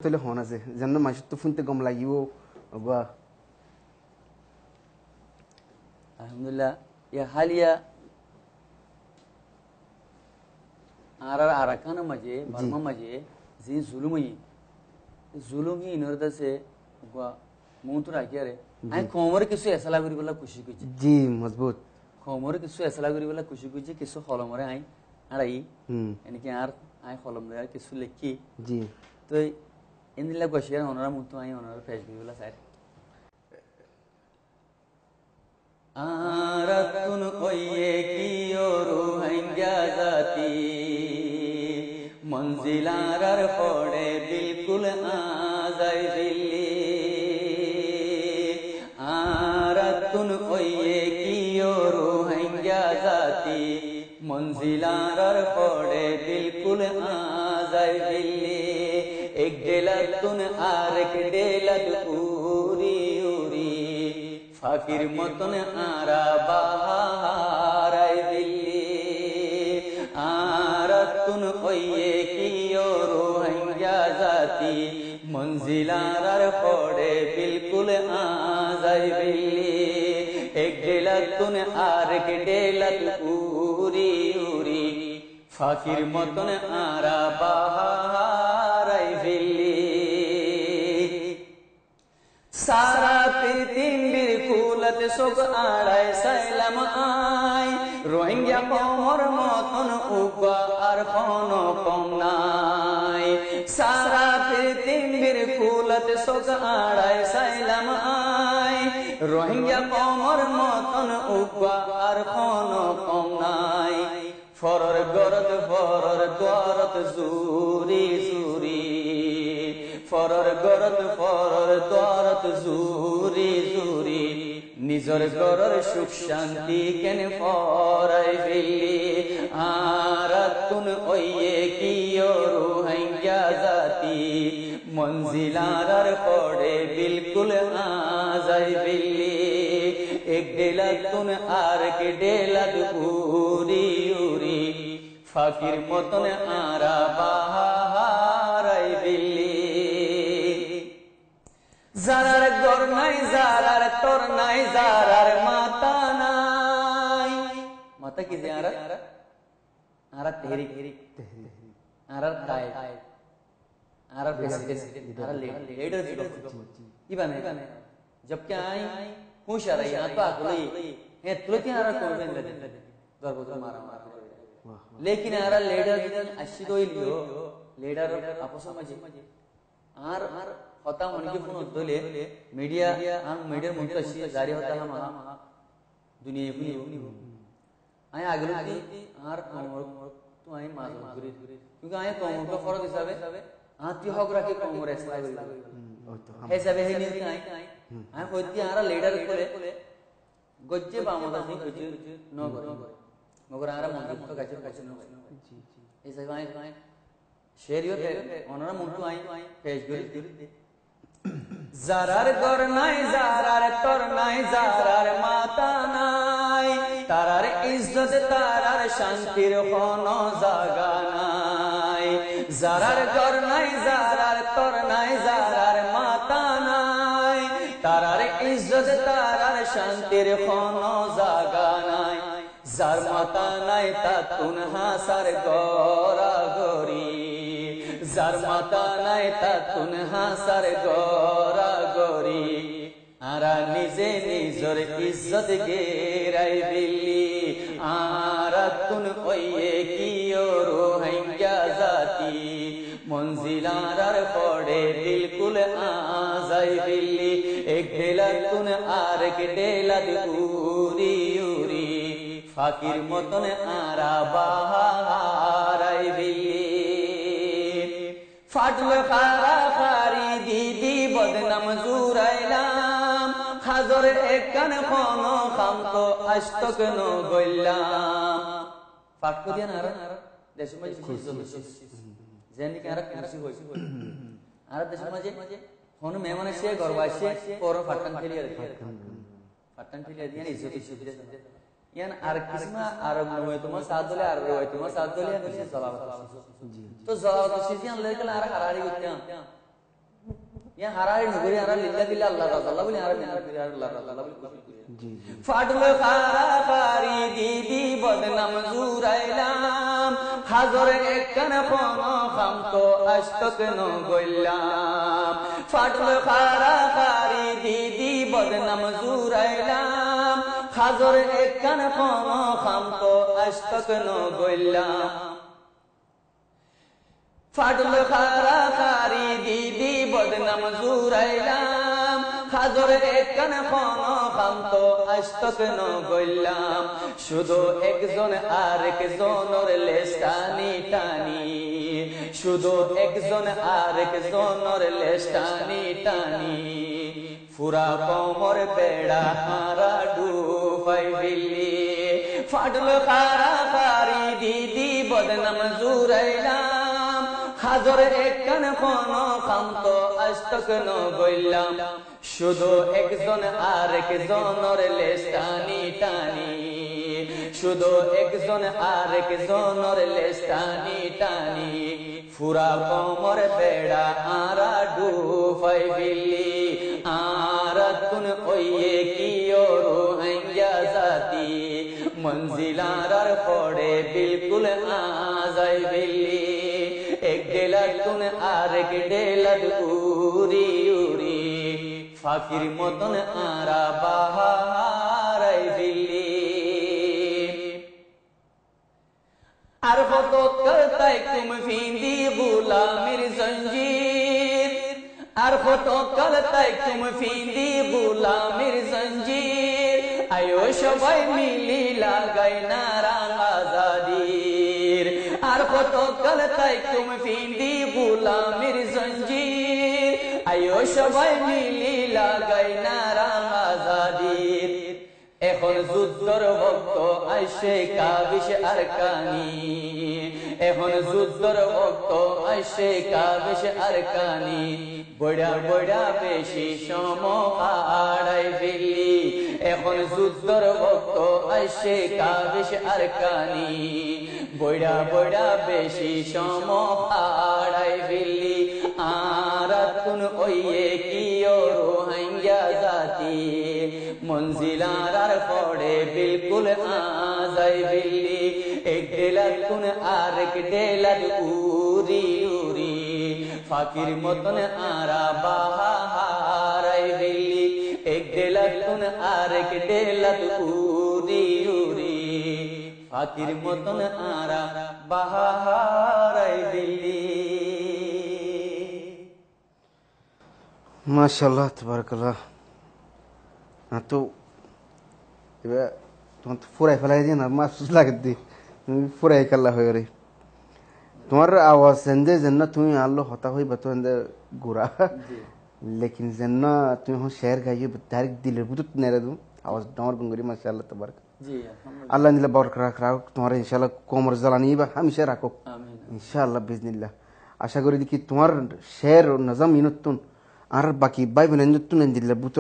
তলে হন আছে যেন মাসুর তো ফুনতে গম লাগিব বা alhamdulillah ya haliya arar arakana maje barma maje zin zulum hi inorda se gwa muntu rakiare ai komor kisu esala guri bola kushi kuji জি মজবুত komor kisu esala guri bola kushi kuji kisu holomore ai arai eniki ar ai holom le kisu lekki G to indila goshiya onora muntu ai onora page guri bola sai aratun oye kiyo ruhanga zati manzilarar pode bilkul azai dilli aratun oye kiyo ruhanga zati manzilarar pode bilkul azai dilli ek delatun arek delat uri uri ফাকির মতন আরা বাহারাই Delhi Arathoon way কিয়ো Rohingya জাতি মঞ্জিলার পড়ে বিলকুল আজাই বিল্লি এক ডেলাতুন আরেক ডেলাত উরি উরি ফাকির মতন আরা বাহারাই দিল্লি সারা পৃথিবীর কুলত শোক আড়াই সাইলাম আই রোহিঙ্গা কমর মতন উবা আর কোন কম নাই সারা পৃথিবীর কুলত শোক আড়াই সাইলাম আই রোহিঙ্গা কমর মতন উবা আর কোন কম নাই ফরর গরদ ফরর দরদ জুরি জুরি ফরর গরদ ফরর দরদ জুরি জুরি নিজর গরর সুখ শান্তি কেন ফরাই ফেলি আরাতুন ওয়ে কিয়ো রোহিঙ্গা জাতি মঞ্জিলার পড়ে বিলকুল আজাই ফেলি এক ডেলাতুন আরেক ডেলাত উরি উরি ফাকির মতন আরা বাহারাই দিল্লি জারার গর নাই জারার তোর নাই জারার মাতা নাই মাতা কি যে আরা তেহরিক আরা তাই আরা প্রেসিডেন্ট আরা लीडर ইবানে जबकि आई खुश आ रही यहाँ तो आकुली है तुलती आरा कौन ले दरबोधर मारा मारा लेकिन आरा लीडर अच्छी तो ही लियो लीडर आपस में मजे आर होता उनकी फोन होते ले मीडिया हम मीडिया मुझे अच्छी जारी होता है हमारा दुनिया की आये आगे आर तो आये मालूम करी क्योंकि आये कौन का फर्क हिसाब है आती हो ग्राहक कौन ऐसा है सब है नहीं आये आये होती आरा लीडर कोले गज्जे बामोदा नहीं गज्जे नो करे मगर आरा मंदिर तो गज्जे गज्जे नो ऐसा आये शेयर होते ओनरा मुंटू आये फेस गुरी জারার গর নাই জারার তোর নাই জারার মাতা নাই তারার ইজ্জত তারার শান্তির কোনো জায়গা নাই জারার গর নাই জারার তোর নাই জারার মাতা নাই তারার ইজ্জত তারার শান্তির কোনো জায়গা নাই যার মাতা নাই তা তুনহা সার গরা গরি যার মাতা নাই তা তুনহা সার গরা গরি আরা নিজে নিজর ইজ্জত গেরাই বিল্লি আরা তুন ওয়ে কিয়ো রোহিঙ্গা জাতি মঞ্জিলার পড়ে বিলকুল আজাই বিল্লি এক ডেলা তুন আরেক ডেলা উরি উরি ফাকির মতন আরা বাহারাই বিল্লি ফাটল খারা খারি দিদি বদনাম জুরাইলাম হাজর একখান কোন খাম তো আস্তক ন গইলাম ফাট করিয়া না দেশ মাঝে খুশি যেনি কারা খুশি হইছে আর দেশ মাঝে কোন মেহমান সে গরবাসে পর ফাটান ফেলিয়া দিয়ে ইজ্জত সুবিধা यान आर्किस्मा आरग नवे तुमा सादले आरग होय तुमा सादले निसे जलावत तो जलावत सिजियान लेकल आर हरारी गुत्या ইয়া হারাই নগরি হারা লিল্লা দিল্লা আল্লাহ রাজাল্লাহ বলি হারা নগরি আল্লাহ রাজাল্লাহ বলি জি জি ফাটল খারা কারি দিদি বদনাম জুরাইলাম হাজর একখান ফোন খাম তো আস্তক ন গইলাম ফাটল খারা কারি দিদি বদনাম জুরাইলাম হাজর একখান ফোন খাম তো আস্তক ন গইলাম ফাটল খারা কারি দিদি বদনাম জুরাইলাম হাজর একখান ফোন খাম তো আস্তক ন গইলাম শুধু একজন আরেকজনের লেজ টানি টানি শুধু একজন আরেকজনের লেজ টানি টানি ফুরা কোমর বেড়া হারা ডুবাই বিল্লি ফাটল খারা কারি দিদি বদনাম জুরাইলাম হাজর একখান ফোন খাম তো আস্তক ন গইলাম শুধু একজন আরেকজনের লেজ টানি টানি শুধু একজন আরেকজনের লেজ টানি টানি ফুরা কোমর বেড়া আরা ডুবাই বিল্লি আরা তুন ওয়ে কিও রোহিঙ্গা জাতি মঞ্জিলার পড়ে বিলকুল আজাই বিল্লি এক ডেলার তুন আরেক ডেলার উরি উরি ফাকির মতন আরা বাহারাই বিল্লি আর কত করতাই তুম ফিন্দি গুলামির জঞ্জির আর কত করতাই তুম ফিন্দি গুলামির জঞ্জির আয়ো সবাই মিলি লাগাই নারা আজাদির আর কত করতাই তুম ফিন্দি গুলামির জঞ্জির আয়ো সবাই মিলি লাগাই নারা আজাদির এখন যুদ্ধর ভক্ত আইসে কাবিশ আর কানি এখন যুদ্ধর ভক্ত আইসে কাবিশ আর কানি বড়া বড়া বেশি সমহাড়াই বিল্লি এখন যুদ্ধর ভক্ত আইসে কাবিশ আর কানি বড়া বড়া বেশি সমহাড়াই বিল্লি আর তুন ওয়ে কিও রোহিঙ্গা জাতি মঞ্জিলার পড়ে বিলকুল আজাই বিল্লি এক ডেলার তুন আরেক ডেলার উরি উরি ফাকির মতন আরা বাহারাই বিল্লি এক ডেলার তুন আরেক ডেলার উরি উরি ফাকির মতন আরা বাহারাই বিল্লি মাশাআল্লাহ তাবারাকাল্লাহ না তো এবার তোমার তো ফুরাই ফেলাই দিয়ে না মাসুস লাগে দি তুমি ফুরাই খেলা হয়ে রে তোমার আওয়াজ সেন্দে যেন তুমি আল্লাহ হতা হইবা তো এন্দে গুড়া লেকিন যেন তুমি হন শের গাইয়ে ডাইরেক্ট দিলের বুতুত নেড়ে দু আওয়াজ ডামার গুঙ্গরি মাশাআল্লাহ তাবারাক জি আল্লাহ নিলে বরকরার রাখো তোমার ইনশাআল্লাহ কোমর জ্বালানি বা হামেশা রাখো ইনশাআল্লাহ বিজনিল্লাহ আশা করি দেখি তোমার শের ও নজম ইনতুন আর বাকি বাই বোনের তুন দিলে বুতুত